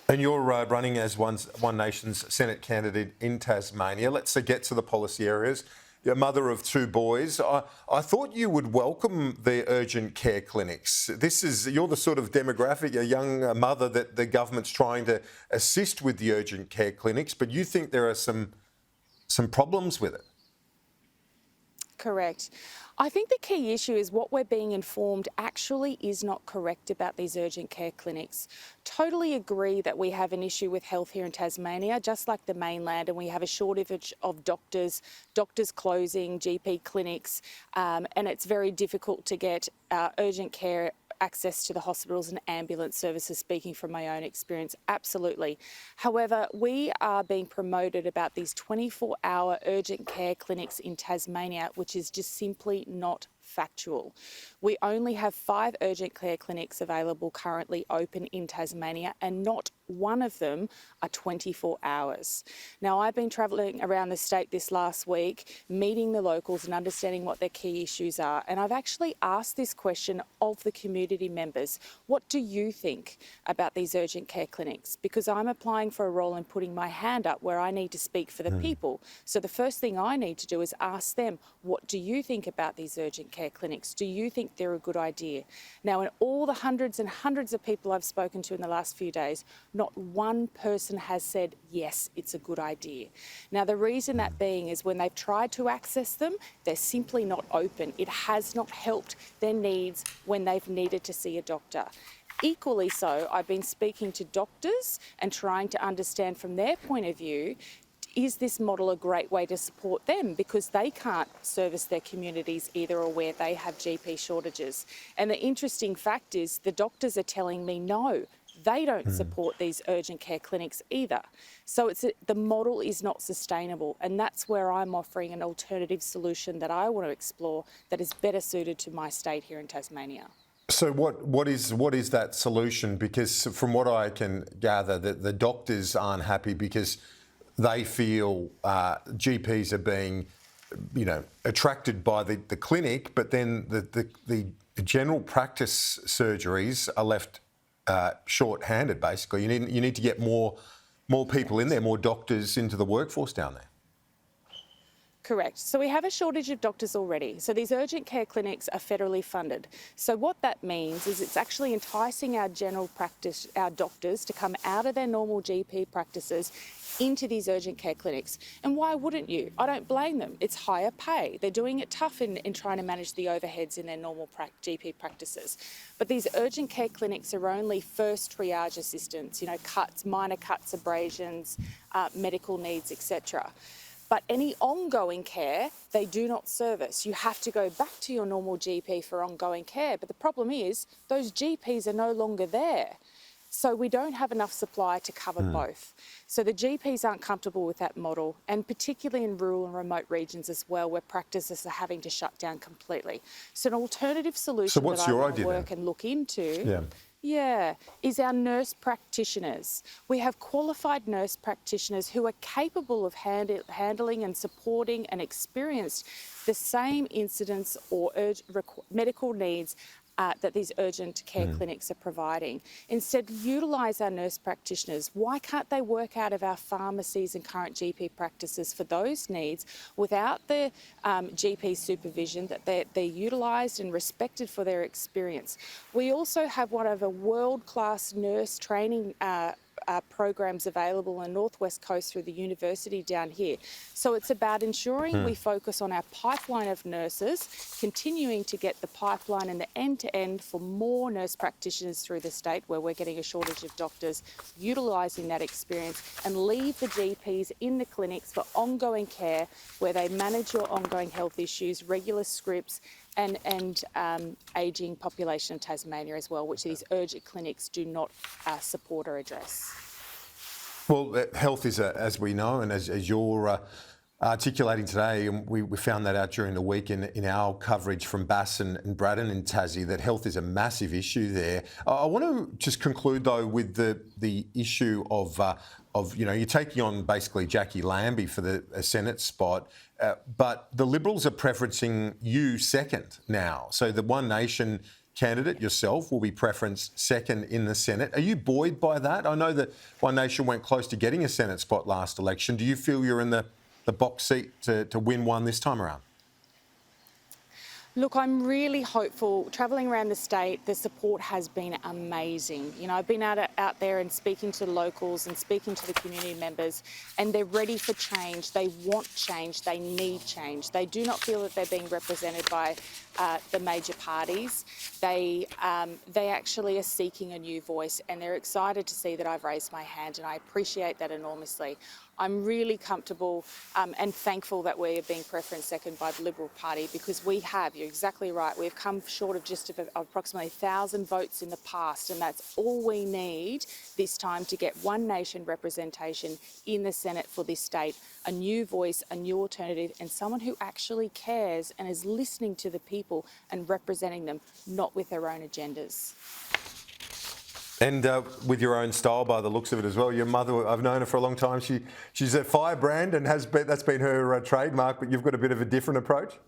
And you're running as One Nation's Senate candidate in Tasmania. Let's get to the policy areas. You're a mother of two boys. I thought you would welcome the urgent care clinics. You're the sort of demographic, a young mother that the government's trying to assist with the urgent care clinics, but you think there are some problems with it. Correct. I think the key issue is what we're being informed actually is not correct about these urgent care clinics. Totally agree that we have an issue with health here in Tasmania, just like the mainland, and we have a shortage of doctors closing, GP clinics, and it's very difficult to get urgent care access to the hospitals and ambulance services, speaking from my own experience, absolutely. However, we are being promoted about these 24-hour urgent care clinics in Tasmania, which is just simply not factual. We only have 5 urgent care clinics available currently open in Tasmania, and not one of them are 24 hours. Now, I've been travelling around the state this last week, meeting the locals and understanding what their key issues are. And I've actually asked this question of the community members. What do you think about these urgent care clinics? Because I'm applying for a role and putting my hand up where I need to speak for the people. So the first thing I need to do is ask them, what do you think about these urgent care clinics? Do you think they're a good idea? Now, in all the hundreds and hundreds of people I've spoken to in the last few days, not one person has said, yes, it's a good idea. Now, the reason that being is when they've tried to access them, they're simply not open. It has not helped their needs when they've needed to see a doctor. Equally so, I've been speaking to doctors and trying to understand from their point of view, is this model a great way to support them, because they can't service their communities either, or where they have GP shortages. And the interesting fact is the doctors are telling me no, they don't support these urgent care clinics either. So the model is not sustainable, and that's where I'm offering an alternative solution that I want to explore that is better suited to my state here in Tasmania. So what is that solution? Because from what I can gather, that the doctors aren't happy because they feel GPs are being, attracted by the clinic, but then the general practice surgeries are left short-handed. Basically, you need to get more people in there, more doctors into the workforce down there. Correct. So we have a shortage of doctors already. So these urgent care clinics are federally funded. So what that means is it's actually enticing our doctors to come out of their normal GP practices into these urgent care clinics. And why wouldn't you? I don't blame them. It's higher pay. They're doing it tough in trying to manage the overheads in their normal GP practices. But these urgent care clinics are only first triage assistance, cuts, minor cuts, abrasions, medical needs, etc. But any ongoing care, they do not service. You have to go back to your normal GP for ongoing care. But the problem is those GPs are no longer there. So we don't have enough supply to cover both. So the GPs aren't comfortable with that model, and particularly in rural and remote regions as well, where practices are having to shut down completely. So an alternative solution that I want to work and look into is our nurse practitioners. We have qualified nurse practitioners who are capable of handling and supporting and experienced the same incidents or medical needs that these urgent care clinics are providing. Instead, utilise our nurse practitioners. Why can't they work out of our pharmacies and current GP practices for those needs without the GP supervision, that they're utilised and respected for their experience? We also have one of a world-class nurse training programs available on North West Coast through the university down here. So it's about ensuring we focus on our pipeline of nurses, continuing to get the pipeline and the end-to-end for more nurse practitioners through the state where we're getting a shortage of doctors, utilising that experience, and leave the GPs in the clinics for ongoing care where they manage your ongoing health issues, regular scripts, and ageing population of Tasmania as well, which these urgent clinics do not support or address. Well, health is, as we know, and as you're articulating today, and we found that out during the week in our coverage from Bass and Braddon in Tassie, that health is a massive issue there. I want to just conclude, though, with the issue of you're taking on basically Jacqui Lambie for the Senate spot, but the Liberals are preferencing you second now. So the One Nation candidate yourself will be preferenced second in the Senate. Are you buoyed by that? I know that One Nation went close to getting a Senate spot last election. Do you feel you're in the box seat to win one this time around? Look, I'm really hopeful. Travelling around the state, the support has been amazing. You know, I've been out there and speaking to locals and speaking to the community members, and they're ready for change. They want change. They need change. They do not feel that they're being represented by the major parties. They actually are seeking a new voice, and they're excited to see that I've raised my hand, and I appreciate that enormously. I'm really comfortable and thankful that we are being preferenced second by the Liberal Party, because we have, you're exactly right, we've come short of just approximately 1,000 votes in the past, and that's all we need this time to get One Nation representation in the Senate for this state. A new voice, a new alternative, and someone who actually cares and is listening to the people and representing them, not with their own agendas. And with your own style, by the looks of it as well. Your mother, I've known her for a long time. She's a firebrand, and that's been her trademark. But you've got a bit of a different approach.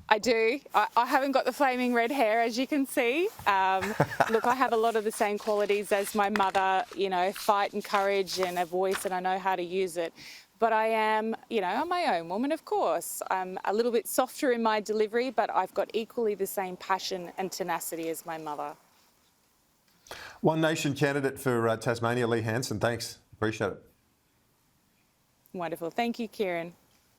I do. I haven't got the flaming red hair, as you can see. Look, I have a lot of the same qualities as my mother. You know, fight and courage and a voice, and I know how to use it. But I am, you know, I'm my own woman, of course. I'm a little bit softer in my delivery, but I've got equally the same passion and tenacity as my mother. One Nation candidate for Tasmania, Lee Hanson. Thanks. Appreciate it. Wonderful. Thank you, Kieran.